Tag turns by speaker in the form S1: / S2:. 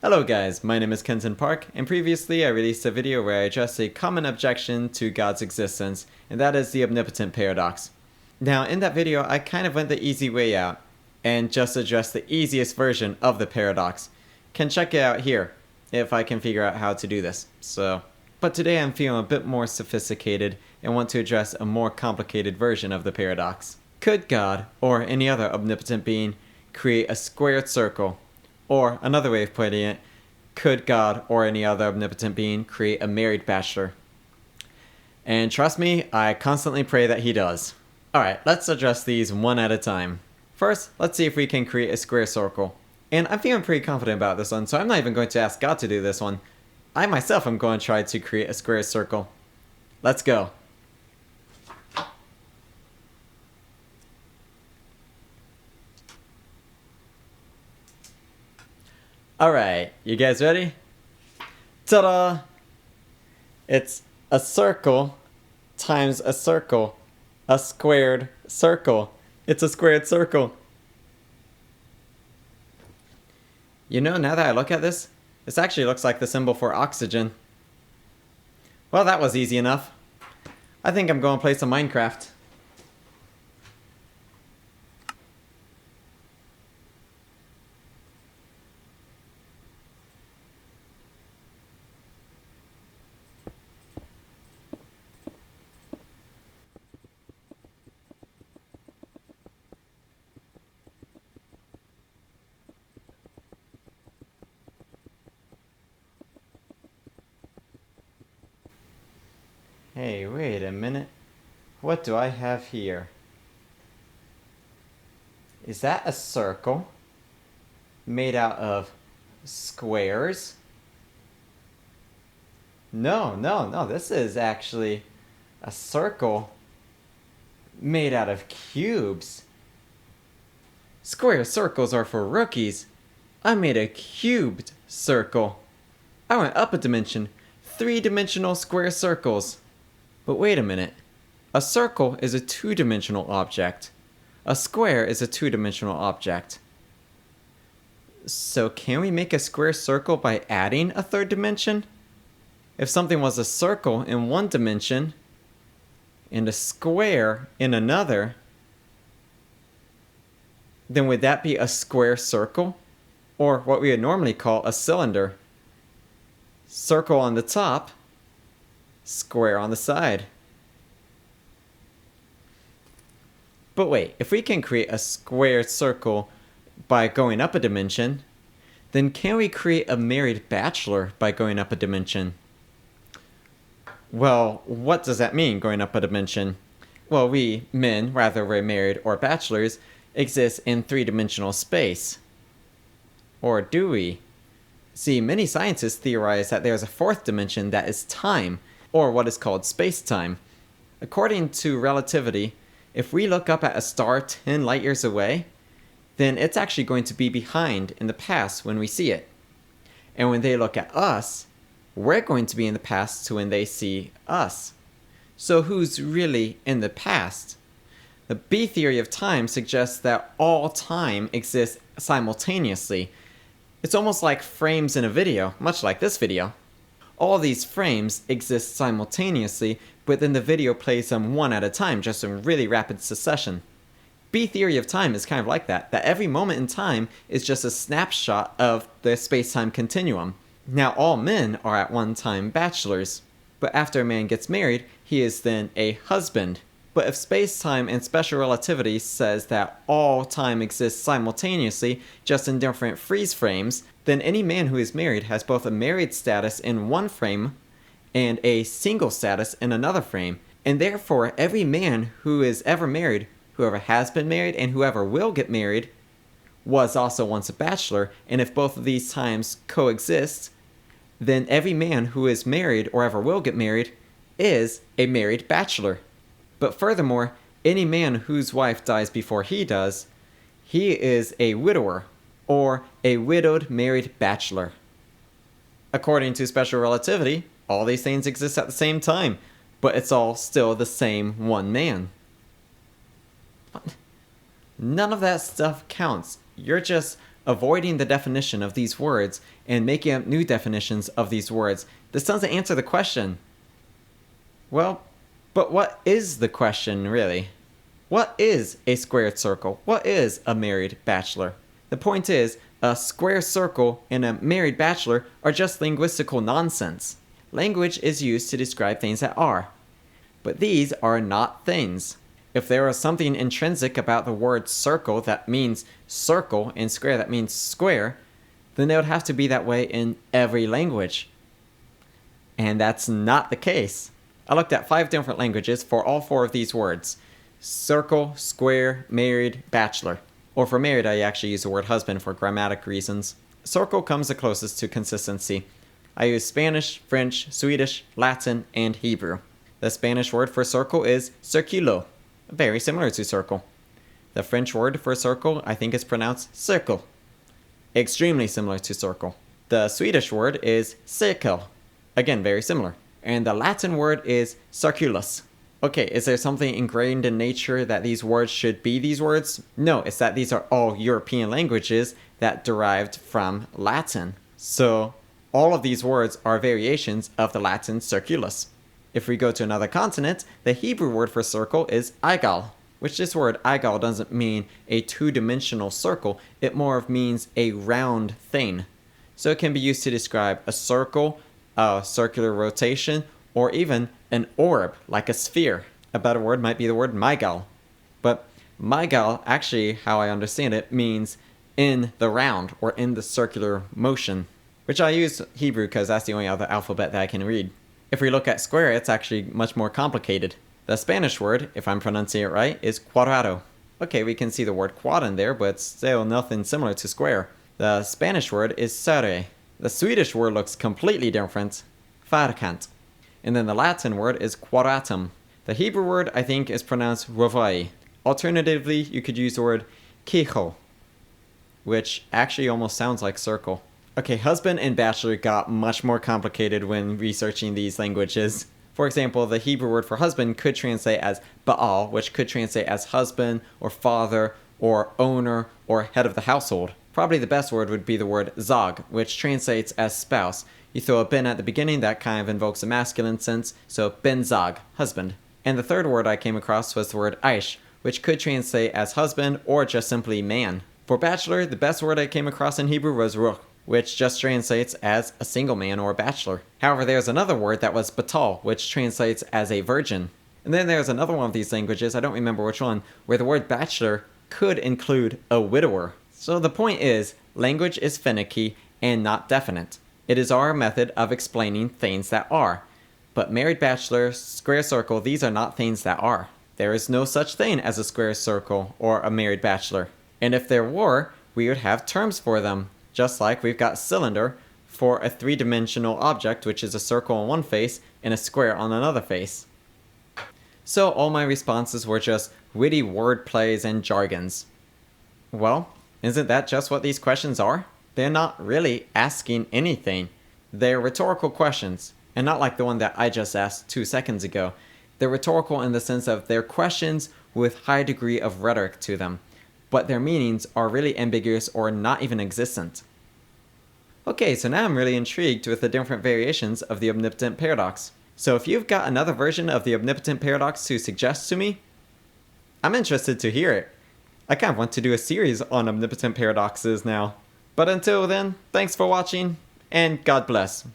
S1: Hello guys, my name is Kenton Park, and previously I released a video where I addressed a common objection to God's existence, and that is the Omnipotent Paradox. Now in that video I kind of went the easy way out, and just addressed the easiest version of the paradox. Can check it out here, if I can figure out how to do this. But today I'm feeling a bit more sophisticated, and want to address a more complicated version of the paradox. Could God, or any other omnipotent being, create a squared circle? Or, another way of putting it, could God or any other omnipotent being create a married bachelor? And trust me, I constantly pray that he does. Alright, let's address these one at a time. First, let's see if we can create a square circle. And I'm feeling pretty confident about this one, so I'm not even going to ask God to do this one. I myself am going to try to create a square circle. Let's go. Alright, you guys ready? Ta-da! It's a circle times a circle. A squared circle. It's a squared circle. You know, now that I look at this actually looks like the symbol for oxygen. Well, that was easy enough. I think I'm going to play some Minecraft. Hey, wait a minute. What do I have here? Is that a circle made out of squares? No, this is actually a circle made out of cubes. Square circles are for rookies. I made a cubed circle. I went up a dimension. 3-dimensional square circles. But wait a minute. A circle is a 2-dimensional object. A square is a 2-dimensional object. So can we make a square circle by adding a third dimension? If something was a circle in one dimension and a square in another, then would that be a square circle? Or what we would normally call a cylinder? Circle on the top, square on the side. But wait, if we can create a square circle by going up a dimension, then can we create a married bachelor by going up a dimension? Well, what does that mean, going up a dimension? Well, we men, whether we're married or bachelors, exist in 3-dimensional space. Or do we? See, many scientists theorize that there's a 4th dimension that is time, or what is called space-time. According to relativity, if we look up at a star 10 light years away, then it's actually going to be behind in the past when we see it. And when they look at us, we're going to be in the past to when they see us. So who's really in the past? The B theory of time suggests that all time exists simultaneously. It's almost like frames in a video, much like this video. All these frames exist simultaneously, but then the video plays them one at a time, just in really rapid succession. B theory of time is kind of like that every moment in time is just a snapshot of the space-time continuum. Now all men are at one time bachelors, but after a man gets married, he is then a husband. But if space-time and special relativity says that all time exists simultaneously, just in different freeze frames, then any man who is married has both a married status in one frame and a single status in another frame. And therefore, every man who is ever married, whoever has been married and whoever will get married, was also once a bachelor. And if both of these times coexist, then every man who is married or ever will get married is a married bachelor. But furthermore, any man whose wife dies before he does, he is a widower, or a widowed married bachelor. According to special relativity, all these things exist at the same time, but it's all still the same one man. None of that stuff counts. You're just avoiding the definition of these words and making up new definitions of these words. This doesn't answer the question. Well, but what is the question, really? What is a squared circle? What is a married bachelor? The point is, a square circle and a married bachelor are just linguistical nonsense. Language is used to describe things that are. But these are not things. If there was something intrinsic about the word circle that means circle and square that means square, then it would have to be that way in every language. And that's not the case. I looked at 5 different languages for all 4 of these words. Circle, square, married, bachelor. Or for married, I actually use the word husband for grammatic reasons. Circle comes the closest to consistency. I use Spanish, French, Swedish, Latin, and Hebrew. The Spanish word for circle is circulo, very similar to circle. The French word for circle, I think, is pronounced circle, extremely similar to circle. The Swedish word is cirkel, again, very similar. And the Latin word is circulus. Okay, is there something ingrained in nature that these words should be these words? No, it's that these are all European languages that derived from Latin. So, all of these words are variations of the Latin circulus. If we go to another continent, the Hebrew word for circle is igal, which this word igal doesn't mean a two-dimensional circle, it more of means a round thing. So it can be used to describe a circle, a circular rotation, or even an orb, like a sphere. A better word might be the word mygal. But mygal, actually, how I understand it, means in the round, or in the circular motion. Which I use Hebrew because that's the only other alphabet that I can read. If we look at square, it's actually much more complicated. The Spanish word, if I'm pronouncing it right, is cuadrado. Okay, we can see the word quad in there, but still nothing similar to square. The Spanish word is serre. The Swedish word looks completely different, fyrkant. And then the Latin word is quadratum. The Hebrew word, I think, is pronounced rovai. Alternatively, you could use the word kicho, which actually almost sounds like circle. Okay, husband and bachelor got much more complicated when researching these languages. For example, the Hebrew word for husband could translate as Baal, which could translate as husband, or father, or owner, or head of the household. Probably the best word would be the word zog, which translates as spouse. You throw a ben at the beginning, that kind of invokes a masculine sense, so ben zog, husband. And the third word I came across was the word aish, which could translate as husband or just simply man. For bachelor, the best word I came across in Hebrew was ruch, which just translates as a single man or a bachelor. However, there's another word that was batal, which translates as a virgin. And then there's another one of these languages, I don't remember which one, where the word bachelor could include a widower. So the point is, language is finicky and not definite. It is our method of explaining things that are. But married bachelor, square circle, these are not things that are. There is no such thing as a square circle or a married bachelor. And if there were, we would have terms for them. Just like we've got cylinder for a 3-dimensional object, which is a circle on one face and a square on another face. So all my responses were just witty word plays and jargons. Well, isn't that just what these questions are? They're not really asking anything. They're rhetorical questions, and not like the one that I just asked 2 seconds ago. They're rhetorical in the sense of they're questions with high degree of rhetoric to them, but their meanings are really ambiguous or not even existent. Okay, so now I'm really intrigued with the different variations of the Omnipotent Paradox. So if you've got another version of the Omnipotent Paradox to suggest to me, I'm interested to hear it. I kind of want to do a series on Omnipotent Paradoxes now. But until then, thanks for watching, and God bless.